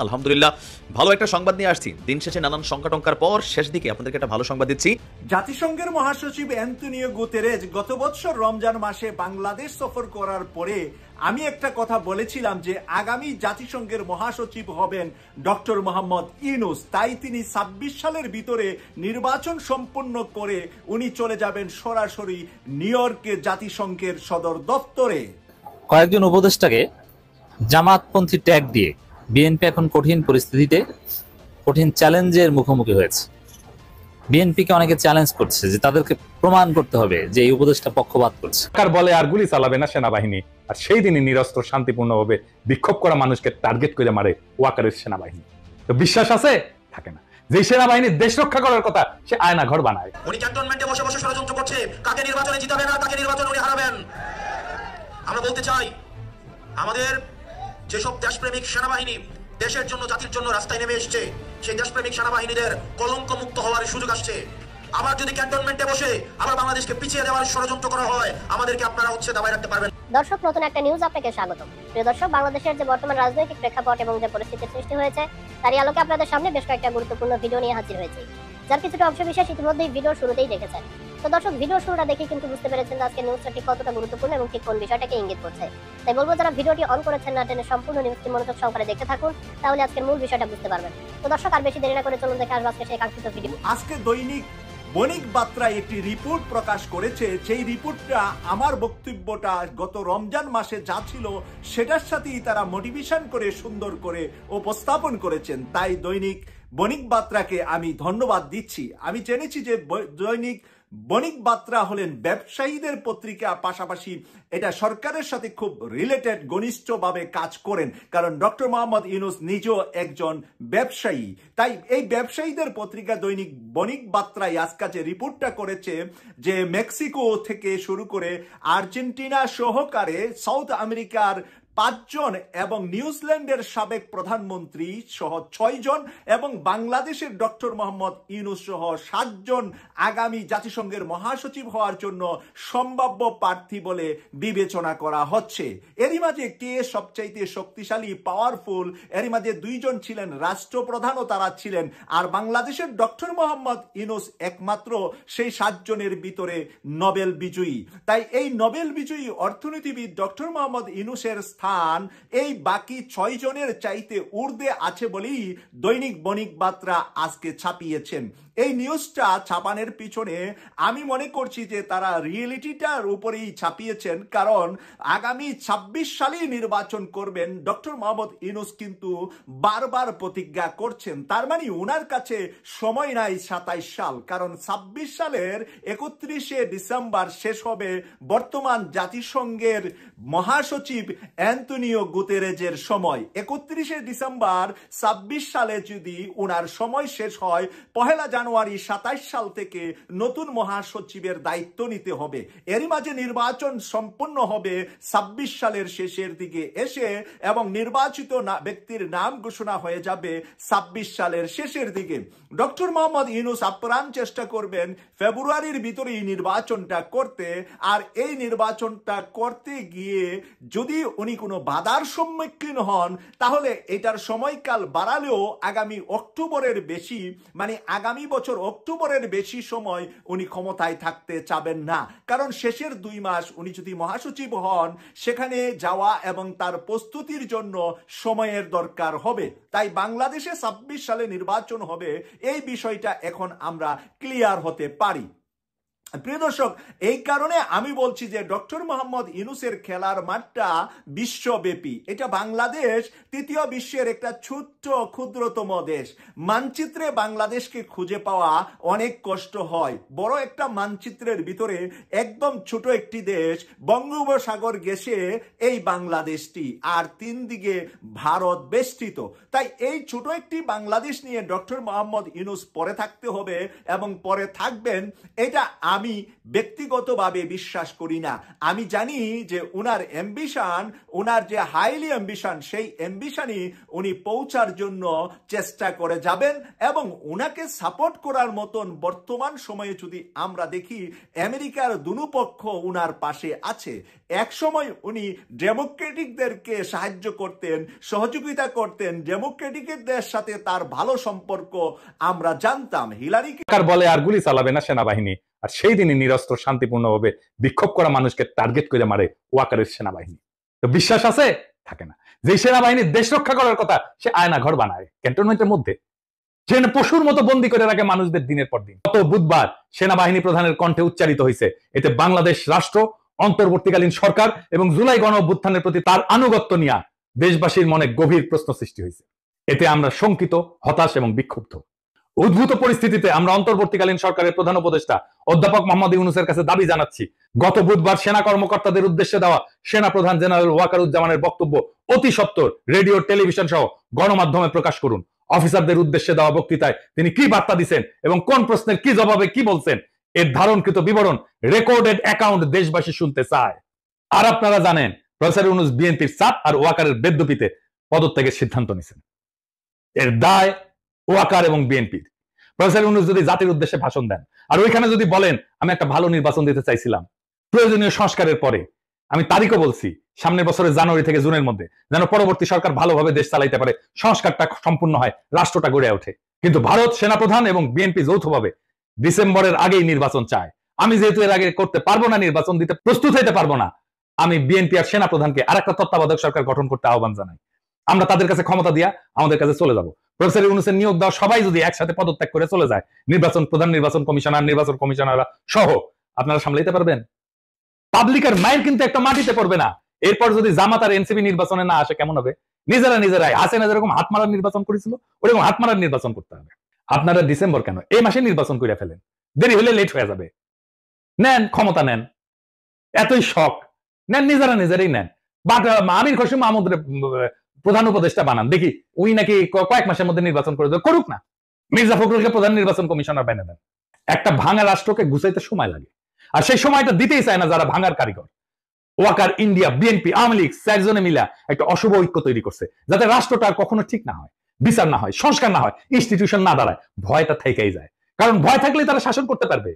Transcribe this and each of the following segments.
আলহামদুলিল্লাহ ভালো একটা সংবাদ নিয়ে আসছি। দিন শেষে নানান সংকটঙ্কার পর শেষ দিকে আপনাদেরকে একটা ভালো সংবাদ দিচ্ছি। জাতিসংঘের মহাসচিব অ্যান্তোনিও গুতেরেজ গত বছর রমজান মাসে বাংলাদেশ সফর করার পরে আমি একটা কথা বলেছিলাম যে আগামী জাতিসংঘের মহাসচিব হবেন ডক্টর মোহাম্মদ ইউনূস। তাই তিনি ২৬ সালের ভিতরে নির্বাচন সম্পন্ন করে উনি চলে যাবেন সরাসরি নিউ ইয়র্কে জাতিসংঘের সদর দপ্তরে। কয়েকজন উপদেষ্টাকে জামাতপন্থী ট্যাগ দিয়ে বিএনপি এখন কঠিন পরিস্থিতিতে, কঠিন চ্যালেঞ্জের মুখোমুখি হয়েছে। বিএনপিকে অনেকে চ্যালেঞ্জ করছে যে তাদেরকে প্রমাণ করতে হবে যে এই উপদেষ্টা পক্ষপাত করছে। সরকার বলে আর গুলি চালাবে না সেনাবাহিনী, আর সেই দিনই নিরস্ত্র শান্তিপূর্ণভাবে বিক্ষোভ করা মানুষকে টার্গেট করে মারে ওয়াকারের সেনাবাহিনী। তো বিশ্বাস আছে? থাকে না। যে সেনাবাহিনী দেশ রক্ষা করার কথা সে আয়না ঘর বানায়। উনি ক্যান্টনমেন্টে বসে বসে ষড়যন্ত্র করছে কাকে নির্বাচনে জিতাবেন আর কাকে নির্বাচনে উনি হারাবেন। আমরা বলতে চাই, আমাদের যেসব দেশপ্রেমিক সেনাবাহিনী দেশের জন্য জাতির জন্য রাস্তায় নেমে এসছে, সেই দেশপ্রেমিক সেনাবাহিনীদের কলঙ্ক মুক্ত হওয়ার সুযোগ আসছে। আবার যদি ক্যান্টনমেন্টে বসে আবার বাংলাদেশকে পিছিয়ে দেওয়ার ষড়যন্ত্র করা হয়, আমাদেরকে আপনারা হচ্ছে দাবায় রাখতে পারবেন। দর্শক, নতুন একটা নিউজ আপনাকে স্বাগত। প্রিয় দর্শক, বাংলাদেশের যে বর্তমান রাজনৈতিক প্রেক্ষাপট এবং যে পরিস্থিতির সৃষ্টি হয়েছে তারই আলোকে আপনাদের সামনে বেশ কয়েকটা গুরুত্বপূর্ণ ভিডিও নিয়ে হাজির হয়েছি, যার কিছুটা অংশ বিশেষ ইতিমধ্যেই ভিডিওর শুরুতেই দেখেছেন। তো দর্শক, ভিডিও শুরুটা দেখে কিন্তু বুঝতে পেরেছেন আজকে নিউজটা ঠিক কতটা গুরুত্বপূর্ণ এবং ঠিক কোন বিষয়টাকে ইঙ্গিত করছে। তাই বলবো, যারা ভিডিওটি অন করেছেন না টেনে সম্পূর্ণ নিউজটি মনোযোগ সহকারে দেখতে থাকুন, তাহলে আজকের মূল বিষয়টা বুঝতে পারবেন। তো দর্শক, আর বেশি দেরি না করে চলুন দেখে আসবো আজকে সেই কাঙ্ক্ষিত ভিডিও। আজকে দৈনিক বণিক বার্তায় একটি রিপোর্ট প্রকাশ করেছে। সেই রিপোর্টটা আমার বক্তব্যটা গত রমজান মাসে যা ছিল সেটার সাথেই তারা মোটিভেশন করে সুন্দর করে উপস্থাপন করেছেন। তাই দৈনিক বণিক বার্তাকে আমি ধন্যবাদ দিচ্ছি। আমি জেনেছি যে দৈনিক বণিক বার্তা হলেন ব্যবসায়ীদের পত্রিকা, পাশাপাশি এটা সরকারের সাথে খুব রিলেটেড, ঘনিষ্ঠভাবে কাজ করেন, কারণ ডক্টর মোহাম্মদ ইউনূস নিজেও একজন ব্যবসায়ী। তাই এই ব্যবসায়ীদের পত্রিকা দৈনিক বণিক বার্তায় আজকে যে রিপোর্টটা করেছে যে মেক্সিকো থেকে শুরু করে আর্জেন্টিনা সহকারে সাউথ আমেরিকার ৫ জন এবং নিউজিল্যান্ডের সাবেক প্রধানমন্ত্রী সহ ৬ জন এবং বাংলাদেশের ডক্টর মোহাম্মদ ইউনূস সহ ৭ জন আগামী জাতিসংঘের মহাসচিব হওয়ার জন্য সম্ভাব্য প্রার্থী বলে বিবেচনা করা হচ্ছে। এরই মাঝে কে সবচাইতে শক্তিশালী, পাওয়ারফুল, এরই মাঝে ২ জন ছিলেন রাষ্ট্রপ্রধানও তারা ছিলেন, আর বাংলাদেশের ডক্টর মোহাম্মদ ইউনূস একমাত্র সেই ৭ জনের ভিতরে নোবেল বিজয়ী। তাই এই নোবেল বিজয়ী অর্থনীতিবিদ ডক্টর মোহাম্মদ ইউনূসের এই বাকি ৬ জনের চাইতে ঊর্ধ্বে আছে বলেই দৈনিক বণিক বার্তা আজকে ছাপিয়েছেন। এই নিউজটা ছাপানোর পিছনে আমি মনে করছি যে তারা রিয়েলিটিটার উপরেই ছাপিয়েছেন, কারণ আগামী ২৬ সালেই নির্বাচন করবেন ডক্টর মোহাম্মদ ইউনূস কিন্তু বারবার প্রতিজ্ঞা করছেন। তার মানে ওনার কাছে সময় নাই ২৭ সাল, কারণ ২৬ সালের ৩১শে ডিসেম্বর শেষ হবে বর্তমান জাতিসংঘের মহাসচিব অ্যান্তোনিও গুতেরেজের সময়। ৩১শে ডিসেম্বর ২৬ সালে যদি ওনার সময় শেষ হয়, পহেলা জানুয়ারি ২৭ সাল থেকে নতুন মহাসচিবের দায়িত্ব নিতে হবে। এরই মাঝে নির্বাচন সম্পন্ন হবে ২৬ সালের শেষের দিকে এসে, এবং নির্বাচিত ব্যক্তির নাম ঘোষণা হয়ে যাবে ২৬ সালের শেষের দিকে। ডক্টর মোহাম্মদ ইউনূস আপ্রাণ চেষ্টা করবেন ফেব্রুয়ারির ভিতরেই নির্বাচনটা করতে, আর এই নির্বাচনটা করতে গিয়ে যদি উনি কোনো বাধার সম্মুখীন হন তাহলে এটার সময়কাল বাড়ালেও আগামী অক্টোবরের বেশি, মানে আগামী বছর অক্টোবরের বেশি সময় উনি ক্ষমতায় থাকতে চাবেন না, কারণ শেষের ২ মাস উনি যদি মহাসচিব হন সেখানে যাওয়া এবং তার প্রস্তুতির জন্য সময়ের দরকার হবে। তাই বাংলাদেশে ২৬ সালে নির্বাচন হবে, এই বিষয়টা এখন আমরা ক্লিয়ার হতে পারি। প্রিয় দর্শক, এই কারণে আমি বলছি যে ডক্টর মোহাম্মদ ইউনূসের খেলার মাঠটা বিশ্বব্যাপী। এটা বাংলাদেশ তৃতীয় বিশ্বের একটা ছোট্ট ক্ষুদ্রতম দেশ। মানচিত্রে বাংলাদেশকে খুঁজে পাওয়া অনেক কষ্ট হয়। বড় একটা মানচিত্রের ভিতরে একদম ছোট একটি দেশ, বঙ্গোপসাগর ঘেঁষে এই বাংলাদেশটি, আর ৩ দিকে ভারত বেষ্টিত। তাই এই ছোট একটি বাংলাদেশ নিয়ে ডক্টর মোহাম্মদ ইউনূস পরে থাকতে হবে এবং পরে থাকবেন, এটা আমি ব্যক্তিগতভাবে বিশ্বাস করি না। আমি জানি যে উনার অ্যাম্বিশন, উনার যে হাইলি অ্যাম্বিশন, সেই অ্যাম্বিশনই উনি পৌঁছার জন্য চেষ্টা করে যাবেন। এবং উনাকে সাপোর্ট করার মতন বর্তমান সময়ে যদি আমরা দেখি, আমেরিকার দুপক্ষ উনার পাশে আছে। এক সময় উনি ডেমোক্রেটিকদেরকে সাহায্য করতেন, সহযোগিতা করতেন, ডেমোক্রেটিকদের সাথে তার ভালো সম্পর্ক আমরা জানতাম। হিলারিকে বলে আর গুলি চালাবে না সেনাবাহিনী, আর সেই দিনই নিরস্ত্র শান্তিপূর্ণভাবে বিক্ষোভ করা মানুষকে টার্গেট করে মারে ওয়াকারের সেনাবাহিনী। তো বিশ্বাস আছে? থাকে না। যে সেনাবাহিনী দেশ রক্ষা করার কথা, সে আয়না ঘর বানায় ক্যান্টনমেন্টের মধ্যে, সেখানে পশুর মতো বন্দী করে রাখে মানুষদের দিনের পর দিন। গত বুধবার সেনাবাহিনী প্রধানের কণ্ঠে উচ্চারিত হয়েছে, এতে বাংলাদেশ রাষ্ট্র, অন্তর্বর্তীকালীন সরকার এবং জুলাই গণ অভ্যুত্থানের প্রতি তার আনুগত্য নিয়ে দেশবাসীর মনে গভীর প্রশ্ন সৃষ্টি হয়েছে। এতে আমরা শঙ্কিত, হতাশ এবং বিক্ষুব্ধ। উদ্ভূত পরিস্থিতিতে আমরা অন্তর্বর্তীকালীন সরকারের প্রধান উপদেষ্টা অধ্যাপক মোহাম্মদ ইউনূসের কাছে দাবি জানাচ্ছি, গত বুধবার সেনা কর্মকর্তাদের উদ্দেশ্যে দেওয়া সেনা প্রধান জেনারেল ওয়াকারুজ্জামানের বক্তব্য অতি সত্বর রেডিও, টেলিভিশন সহ গণমাধ্যমে প্রকাশ করুন। অফিসারদের উদ্দেশ্যে দেওয়া বক্তৃতায় তিনি কি বার্তা দিচ্ছেন এবং কোন প্রশ্নের কি জবাবে কি বলছেন, এর ধারণকৃত বিবরণ, রেকর্ডেড অ্যাকাউন্ট দেশবাসী শুনতে চায়। আর আপনারা জানেন, প্রফেসর ইউনূস বিএনপির চাপ আর ওয়াকারের বেদ্যপিতে পদত্যাগের সিদ্ধান্ত নিয়েছেন। এর দায় ওয়াকার এবং বিএনপির। প্রফেসর ইউনূস যদি জাতির উদ্দেশ্যে ভাষণ দেন আর ওইখানে যদি বলেন আমি একটা ভালো নির্বাচন দিতে চাইছিলাম প্রয়োজনীয় সংস্কারের পরে, আমি তারিখও বলছি, সামনের বছরের জানুয়ারি থেকে জুনের মধ্যে, যেন পরবর্তী সরকার ভালোভাবে দেশ চালাইতে পারে, সংস্কারটা সম্পূর্ণ হয়, রাষ্ট্রটা গড়ে ওঠে। কিন্তু ভারত সেনাপ্রধান এবং বিএনপি যৌথভাবে ডিসেম্বরের আগেই নির্বাচন চায়। আমি যেহেতু এর আগে করতে পারবো না, নির্বাচন দিতে প্রস্তুত হইতে পারবো না, আমি বিএনপি আর সেনাপ্রধানকে আর একটা তত্ত্বাবধায়ক সরকার গঠন করতে আহ্বান জানাই। আমরা তাদের কাছে ক্ষমতা দিয়া আমাদের কাছে চলে যাব। প্রফেসর ইউনূসের নিয়োগ দেওয়া সবাই যদি একসাথে পদত্যাগ করে চলে যায়, নির্বাচন প্রধান, নির্বাচন কমিশনার, নির্বাচন কমিশনাররা সহ, আপনারা সামলাইতে পারবেন? পাবলিকের মাইন্ড কিন্তু একটা মাটিতে পড়বে না। এরপর যদি জামাত আর এনসিপি নির্বাচনে না আসে কেমন হবে? নিজেরাই হাসিনা যেরকম হাত মারার নির্বাচন করেছিল ওরকম হাত মারার নির্বাচন করতে হবে। আপনারা ডিসেম্বর কেন, এই মাসে নির্বাচন করে ফেলেন, দেরি হলে লেট হয়ে যাবে। নেন ক্ষমতা, নেন, এতই শখ নেন, নিজেরাই নেন। বাট আমির খসরু মাহমুদ প্রধান উপদেষ্টা বানান, দেখি উনি নাকি কয়েক মাসের মধ্যে নির্বাচন করে দেবে, করুক না। মির্জা ফখরুলকে প্রধান নির্বাচন কমিশনার বানিয়ে দেন। একটা ভাঙা রাষ্ট্রকে গুছাইতে সময় লাগে, আর সেই সময়টা দিতেই চায় না যারা ভাঙার কারিগর। ওয়াকার, ইন্ডিয়া, বিএনপি, আওয়ামী লীগ 4 জনে মিলা একটা অশুভ ঐক্য তৈরি করছে, যাতে রাষ্ট্রটা আর কখনো ঠিক না হয়, বিচার না হয়, সংস্কার না হয়, ইনস্টিটিউশন না দাঁড়ায়। ভয়টা থেকেই যায়, কারণ ভয় থাকলে তারা শাসন করতে পারবে।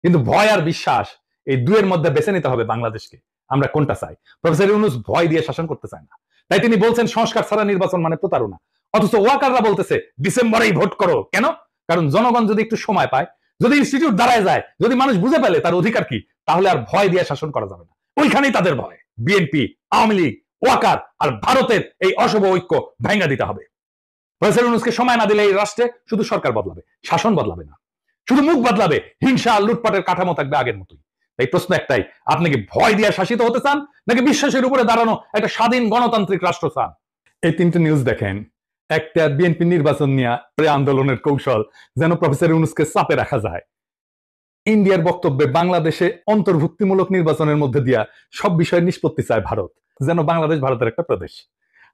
কিন্তু ভয় আর বিশ্বাস, এই দুয়ের মধ্যে বেছে নিতে হবে বাংলাদেশকে, আমরা কোনটা চাই। প্রফেসর ইউনূস ভয় দিয়ে শাসন করতে চায় না, তাই তিনি বলছেন সংস্কার ছাড়া নির্বাচন মানে প্রতারণা। অথচ ওয়াকাররা বলতেছে ডিসেম্বরেই ভোট করো। কেন? কারণ জনগণ যদি একটু সময় পায়, যদি ইনস্টিটিউট দাঁড়ায় যায়, যদি মানুষ বুঝে পেলে তার অধিকার কি, তাহলে আর ভয় দিয়ে শাসন করা যাবে না। ওইখানেই তাদের ভয়। বিএনপি, আওয়ামী লীগ, ওয়াকার আর ভারতের এই অশুভ ঐক্য ভাঙা দিতে হবে। প্রফেসর ইউনূসকে সময় না দিলে এই রাষ্ট্রে শুধু সরকার বদলাবে, শাসন বদলাবে না, শুধু মুখ বদলাবে, হিংসা আর লুটপাটের কাঠামো থাকবে আগের মতোই। তাই প্রশ্ন একটাই, আপনি কি ভয় দিয়ে শাসিত হতে চান, নাকি বিশ্বাসের উপরে দাঁড়ানো একটা স্বাধীন গণতান্ত্রিক রাষ্ট্র চান? এই তিনটে নিউজ দেখেন। একটা, বিএনপি নির্বাচন নিয়ে আন্দোলনের কৌশল যেন প্রফেসর ইউনূসকে চাপে রাখা যায়। ইন্ডিয়ার বক্তব্যে বাংলাদেশে অন্তর্ভুক্তিমূলক নির্বাচনের মধ্যে দিয়া সব বিষয়ে নিষ্পত্তি চায় ভারত, যেন বাংলাদেশ ভারতের একটা প্রদেশ।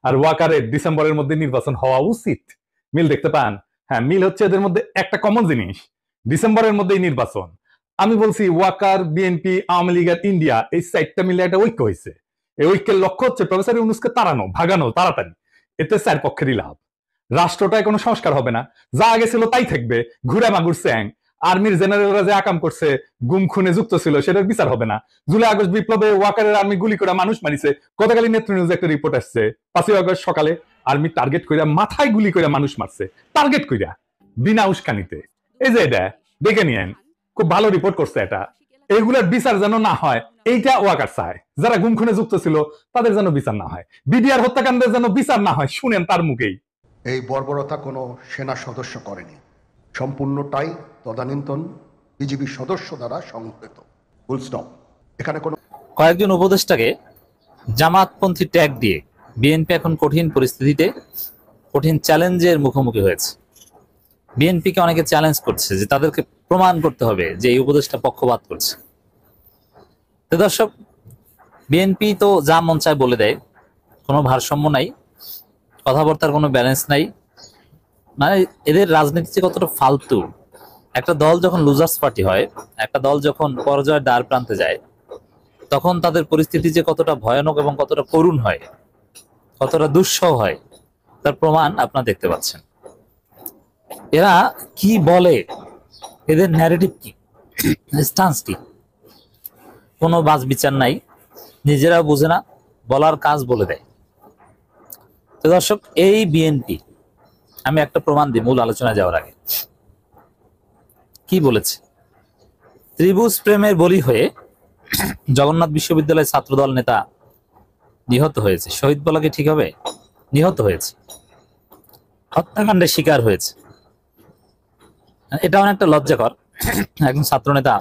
আর ওয়াকারের ডিসেম্বরের মধ্যে নির্বাচন হওয়া উচিত। মিল দেখতে পান? হ্যাঁ, মিল হচ্ছে এদের মধ্যে একটা কমন জিনিস, ডিসেম্বরের মধ্যেই নির্বাচন। আমি বলছি ওয়াকার, বিএনপি, আওয়ামী লীগ আর ইন্ডিয়া, এই 4টা মিলে একটা ঐক্য হয়েছে। এই ঐক্যের লক্ষ্য হচ্ছে প্রফেসর ইউনূসকে তাড়ানো, ভাগানো তাড়াতাড়ি। এতে 4 পক্ষেরই লাভ। রাষ্ট্রটায় কোনো সংস্কার হবে না, যা আগে ছিল তাই থাকবে, ঘুরে মাগুর স্যাং। আর্মির জেনারেলরা যে আকাম করছে, গুম খুনে যুক্ত ছিল, সেটার বিচার হবে না। জুলাই আগস্ট বিপ্লবে ওয়াকারের আর্মি গুলি করে মানুষ মারিছে। গতকালই নেত্র নিউজে একটা রিপোর্ট আসছে, 5ই আগস্ট সকালে আর্মি টার্গেট কইরা মাথায় গুলি করে মানুষ মারছে, টার্গেট কইরা, বিনা উস্কানিতে। এই যে এটা দেখে নিয়েন, খুব ভালো রিপোর্ট করছে এটা। এইগুলার বিচার যেন না হয়, এইটা ওয়াকার চায়। যারা গুম খুনে যুক্ত ছিল তাদের যেন বিচার না হয়, বিডিআর হত্যাকাণ্ডের যেন বিচার না হয়, শুনেন তার মুখেই। এই বর্বরতা কোনো সেনা সদস্য করেনি, সম্পূর্ণটাই তদানীন্তন বিজিবি সদস্য দ্বারা সংঘটিত। Full stop. এখানে কোনো কয়েকজন উপদেষ্টাকে জামাতপন্থী ট্যাগ দিয়ে বিএনপি এখন কঠিন পরিস্থিতিতে, কঠিন চ্যালেঞ্জের মুখোমুখি হয়েছে। বিএনপিকে অনেকে চ্যালেঞ্জ করছে যে তাদেরকে প্রমাণ করতে হবে যে এই উপদেষ্টা পক্ষপাত করছে। তো দর্শক, বিএনপি তো যা মন চায় বলে দেয়, কোনো ভারসাম্য নাই, কথাবার্তার কোনো ব্যালেন্স নাই। মানে এদের রাজনীতি কতটা ফালতু একটা দল যখন লুজার্স পার্টি হয়, একটা দল যখন পরাজয়ের দ্বার প্রান্তে যায়, তখন তাদের পরিস্থিতি যে কতটা ভয়ানক এবং কতটা করুণ হয়, কতটা দুঃসহ হয়, তার প্রমাণ আপনারা দেখতে পাচ্ছেন। এরা কি বলে, এদের ন্যারেটিভ কি, স্টান্স কি, কোনো বাজ বিচার নাই, নিজেরা বুঝে না, বলার কাজ বলে দেয়। তো দর্শক, এই বিএনপি, আমি একটা প্রমাণ দিই মূল আলোচনা যাওয়ার আগে। কি বলেছে? ত্রিভুজ প্রেমের বলি হয়ে জগন্নাথ বিশ্ববিদ্যালয়ের ছাত্রদল নেতা নিহত হয়েছে। শহীদ বলা কি ঠিক হবে? নিহত হয়েছে, হত্যাকাণ্ডের শিকার হয়েছে। এটা অনেকটা লজ্জাকর। একজন ছাত্রনেতা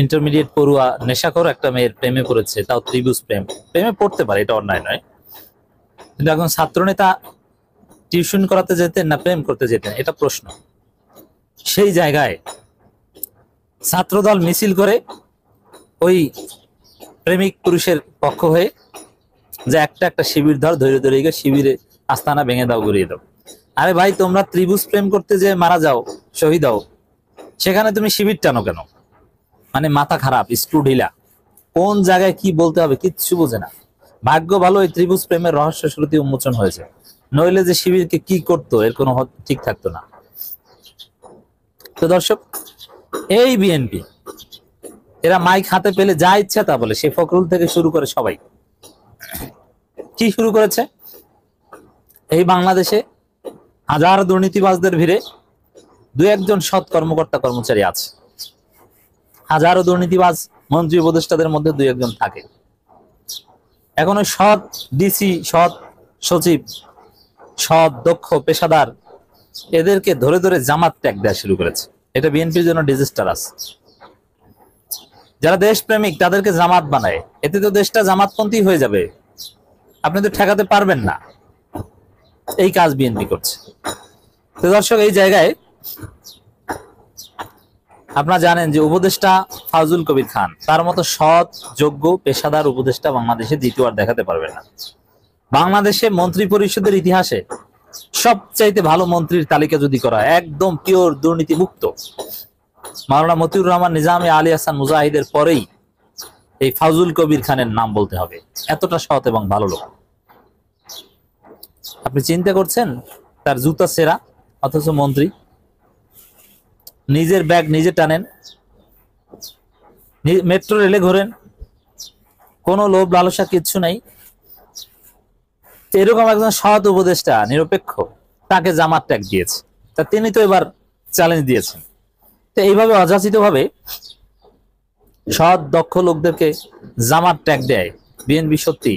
ইন্টারমিডিয়েট পড়ুয়া নেশাখোর একটা মেয়ের প্রেমে পড়েছে, তাও ত্রিভুজ প্রেম। প্রেমে পড়তে পারে, এটা অন্যায় নয়, কিন্তু একজন ছাত্রনেতা টিউশন করাতে যেতেন না প্রেম করতে যেতেন, এটা প্রশ্ন। সেই জায়গায় ছাত্রদল মিছিল করে ওই প্রেমিক পুরুষের পক্ষ হয়ে যে একটা শিবির ধরে ধরে গিয়ে শিবিরে আস্তানা ভেঙে দাও, ঘুরিয়ে দাও। আরে ভাই, তোমরা ত্রিভুজ প্রেম করতে যে মারা যাও, শহীদ হও, সেখানে তুমি শিবির টানো কেন? মানে মাথা খারাপ, স্ক্রু ঢিলা, কোন জায়গায় কি বলতে হবে কিচ্ছু বোঝে না। ভাগ্য ভালো এই ত্রিভুজ প্রেমের রহস্য শ্রুতি উন্মোচন হয়েছে, নইলে যে শিবিরকে কি করতো এর কোনো ঠিক থাকতো না। তো দর্শক, এই বিএনপি এরা মাইক হাতে পেলে যা ইচ্ছা তা বলে, সে ফখরুল থেকে শুরু করে সবাই। কি শুরু করেছে? এই বাংলাদেশে হাজার দুর্নীতিবাজদের ভিড়ে দু একজন সৎ কর্মকর্তা কর্মচারী আছে, হাজারো দুর্নীতিবাজ মন্ত্রী উপদেষ্টাদের মধ্যে দুই একজন থাকে। এখন ওই সৎ ডিসি, সৎ সচিব, সৎ দক্ষ পেশাদার, এদেরকে ধরে ধরে জামাত ত্যাগ দেওয়া শুরু করেছে। এটা বিএনপির জন্য ডিজাস্টারাস। যারা দেশপ্রেমিক তাদেরকে জামাত বানায়, এতে তো দেশটা জামাতপন্থী হয়ে যাবে, আপনি তো ঠেকাতে পারবেন না। এই কাজ বিএনপি করছে। তো দর্শক, এই জায়গায় আপনারা জানেন যে উপদেষ্টা ফাজুল কবির খান, তার মতো সৎ যোগ্য পেশাদার উপদেষ্টা বাংলাদেশে দ্বিতীয়বার দেখাতে পারবেন না। বাংলাদেশে মন্ত্রী পরিষদের ইতিহাসে সবচাইতে ভালো মন্ত্রীর তালিকা যদি করা, একদম পিওর দুর্নীতি মুক্ত, মাওলানা মতিউর রহমান নিজামী, আলী হাসান মুজাহিদের পরেই এই ফাজুল কবির খানের নাম বলতে হবে। এতটা সৎ এবং ভালো লোক। আপনি চিন্তা করছেন, তার জুতা সেরা, অথচ মন্ত্রী, নিজের ব্যাগ নিজে টানেন, মেট্রো রেলে ঘোরেন, কোনো লোভ লালসা কিচ্ছু নাই। এরকম একজন সৎ উপদেষ্টা, নিরপেক্ষ, তাকে জামাত ট্যাগ দিয়েছে। তা তিনি তো এবার চ্যালেঞ্জ দিয়েছেন। তো এইভাবে অযাচিত ভাবে সৎ দক্ষ লোকদেরকে জামাত ট্যাগ দেয় বিএনপি সত্যি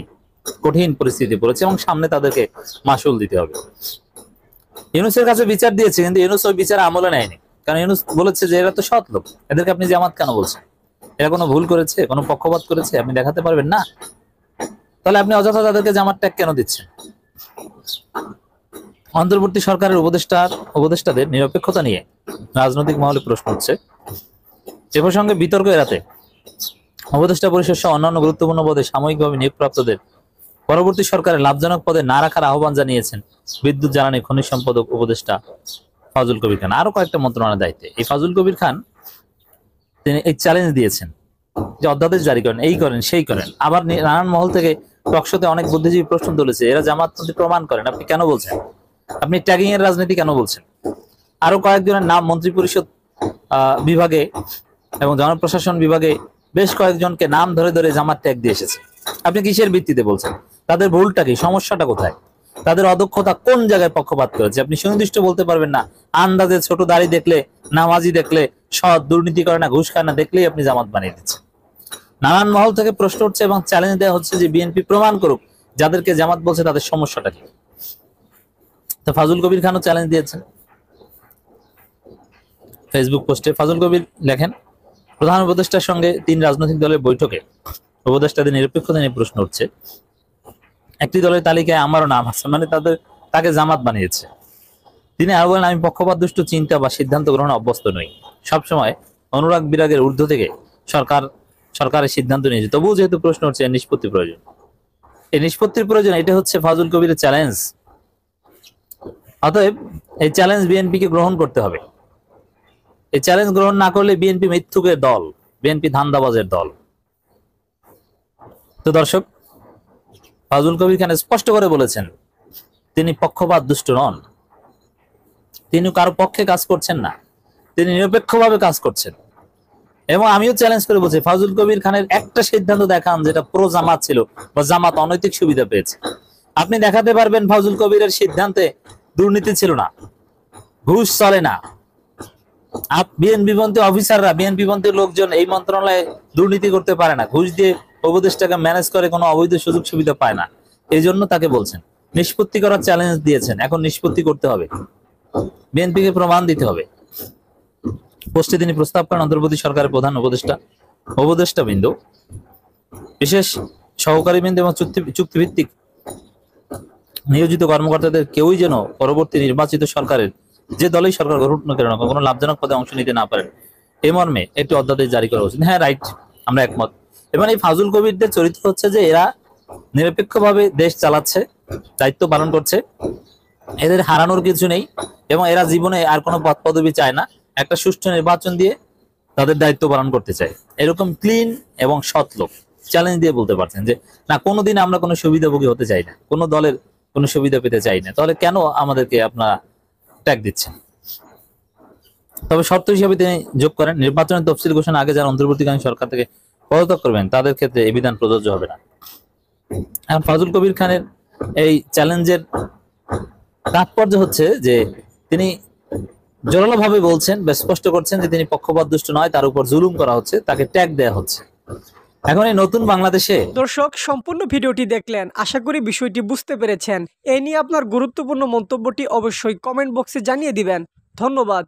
কঠিন পরিস্থিতি পড়েছে, এবং সামনে তাদেরকে মাসুল দিতে হবে। ইউনূসের কাছে বিচার দিয়েছে, কিন্তু ইউনূস ওই বিচার আমলে নেয়নি। কারণ ইউনূস বলেছে যে এরা তো সৎ লোক, এদেরকে আপনি জামাত কেন বলছেন? এরা কোনো ভুল করেছে, কোনো পক্ষপাত করেছে, আপনি দেখাতে পারবেন না? তাহলে আপনি অযথা তাদেরকে জামাত ট্যাগ কেন দিচ্ছেন? অন্তর্বর্তী সরকারের উপদেষ্টাদের নিরপেক্ষতা নিয়ে রাজনৈতিক মহলে প্রশ্ন হচ্ছে। এ প্রসঙ্গে বিতর্ক এড়াতে উপদেষ্টা পরিষদ সহ অন্যান্য গুরুত্বপূর্ণ পদে সাময়িকভাবে নিয়োগপ্রাপ্তদের পরবর্তী সরকারের লাভজনক পদে না রাখার আহ্বান জানিয়েছেন বিদ্যুৎ, জ্বালানি, খনিজ সম্পদ উপদেষ্টা ফাজুল কবির খান। আরো কয়েকটা মন্ত্রণালয়ের দায়িত্বে এই ফাজুল কবির খান, তিনি এই চ্যালেঞ্জ দিয়েছেন যে অধ্যাদেশ জারি করেন, এই করেন, সেই করেন। আবার নানান মহল থেকে টকশোতে অনেক বুদ্ধিজীবী প্রশ্ন তুলেছে, এরা জামাতপন্থী প্রমাণ করেন, আপনি কেন বলছেন? আপনি ট্যাগিং এর রাজনীতি কেন বলছেন? আরো কয়েকজনের নাম মন্ত্রী পরিষদ বিভাগে এবং জনপ্রশাসন বিভাগে বেশ কয়েকজনকে নাম ধরে ধরে জামাত ট্যাগ দিয়ে এসেছে। আপনি কিসের ভিত্তিতে বলছেন? তাদের ভুলটা কি? সমস্যাটা কোথায়? তাদের অদক্ষতা কোন জায়গায় পক্ষপাত করেছে? আপনি সুনির্দিষ্ট বলতে পারবেন না। আন্দাজে ছোট দাড়ি দেখলে, নামাজি দেখলে, সৎ দুর্নীতি করে না, ঘুষ খায় না দেখলেই আপনি জামাত বানিয়ে দিচ্ছেন। নানান মহল থেকে প্রশ্ন উঠছে এবং চ্যালেঞ্জ দেওয়া হচ্ছে যে বিএনপি প্রমাণ করুক যাদেরকে জামাত বলছে তাদের সমস্যাটা কি। তো ফাজুল কবির খানও চ্যালেঞ্জ দিয়েছেন ফেসবুক পোস্টে। ফাজুল কবির লেখেন, প্রধান উপদেষ্টার সঙ্গে 3 রাজনৈতিক দলের বৈঠকে উপদেষ্টাদের নিরপেক্ষতা নিয়ে প্রশ্ন উঠছে। একটি দলের তালিকায় আমারও নাম আছে, মানে তাকে জামাত বানিয়েছে। তিনি আরো বলেন, আমি পক্ষপাত দুষ্ট চিন্তা বা সিদ্ধান্ত গ্রহণে অভ্যস্ত নই, সবসময় অনুরাগ বিরাগের ঊর্ধ্ব থেকে সরকারের সিদ্ধান্ত নিয়েছে। তবুও যেহেতু প্রশ্ন উঠছে, নিষ্পত্তি প্রয়োজন, এই নিষ্পত্তির প্রয়োজন, এটা হচ্ছে ফাজুল কবিরের চ্যালেঞ্জ। অতএব এই চ্যালেঞ্জ বিএনপিকে গ্রহণ করতে হবে। এই চ্যালেঞ্জ গ্রহণ না করলে বিএনপি মিথ্যুকের দল, বিএনপি ধান্দাবাজের দল। তো দর্শক, ফাজুল কবির খান স্পষ্ট করে বলেছেন তিনি পক্ষপাত দুষ্ট নন, তিনি কারো পক্ষে কাজ করছেন না, তিনি নিরপেক্ষভাবে কাজ করছেন। এবং আমিও চ্যালেঞ্জ করে বলছি, ফাজুল কবির খানের একটা সিদ্ধান্ত দেখান যেটা প্রো জামাত ছিল বা জামাত অনৈতিক সুবিধা পেয়েছে। আপনি দেখাতে পারবেন ফাজুল কবিরের সিদ্ধান্তে দুর্নীতি ছিল না, ঘুষ চলে না, বিএনপিপন্থী অফিসাররা, বিএনপিপন্থী লোকজন এই মন্ত্রণালয়ে দুর্নীতি করতে পারে না, ঘুষ দিয়ে উপদেষ্টাকে ম্যানেজ করে কোনো অবৈধ সুযোগ সুবিধা পায় না। এই জন্য তাকে বলছেন নিষ্পত্তি করার চ্যালেঞ্জ দিয়েছেন, এখন নিষ্পত্তি করতে হবে, বিএনপিকে প্রমাণ দিতে হবে। পোস্টে তিনি প্রস্তাব করেন অন্তর্বর্তী সরকারের প্রধান উপদেষ্টাবৃন্দ, বিশেষ সহকারীবৃন্দ এবং চুক্তিভিত্তিক নিয়োজিত কর্মকর্তাদের কেউই যেন পরবর্তী নির্বাচিত সরকারের যে দলেই সরকার গঠন না কেন কোনো লাভজনক পদে অংশ নিতে না পারেন, এই মর্মে একটি অধ্যাদেশ জারি করা উচিত। হ্যাঁ, রাইট, আমরা একমত। এবং এই ফাজুল কবিরদের চরিত্র হচ্ছে যে এরা নিরপেক্ষভাবে দেশ চালাচ্ছে, দায়িত্ব পালন করছে, এদের হারানোর কিছু নেই এবং এরা জীবনে আর কোনো পদ পদবি চায় না, একটা সুষ্ঠু নির্বাচন দিয়ে তাদের দায়িত্ব পালন করতে চায়। এরকম ক্লিন এবং সৎ লোক চ্যালেঞ্জ দিয়ে বলতে পারছেন যে না, কোনোদিন আমরা কোনো সুবিধাভোগী হতে চাই না, কোনো দলের কোনো সুবিধা পেতে চাই না, তাহলে কেন আমাদেরকে আপনারা ট্যাগ দিচ্ছেন? তবে শর্ত হিসেবে তিনি যোগ করেন নির্বাচনের তফসিল ঘোষণা আগে যারা অন্তর্বর্তীকালীন সরকার থেকে পদত্যাগ করবেন তাদের ক্ষেত্রে এই বিধান প্রযোজ্য হবে না। এখন ফাজুল কবির খানের এই চ্যালেঞ্জের তাৎপর্য হচ্ছে যে তিনি জোরালো ভাবে বলছেন, স্পষ্ট করছেন যে তিনি পক্ষপাত দুষ্ট নয়, তার উপর জুলুম করা হচ্ছে, তাকে ট্যাগ দেওয়া হচ্ছে। এখন এই নতুন বাংলাদেশে দর্শক সম্পূর্ণ ভিডিওটি দেখলেন, আশা করি বিষয়টি বুঝতে পেরেছেন। এই নিয়ে আপনার গুরুত্বপূর্ণ মন্তব্যটি অবশ্যই কমেন্ট বক্সে জানিয়ে দিবেন। ধন্যবাদ।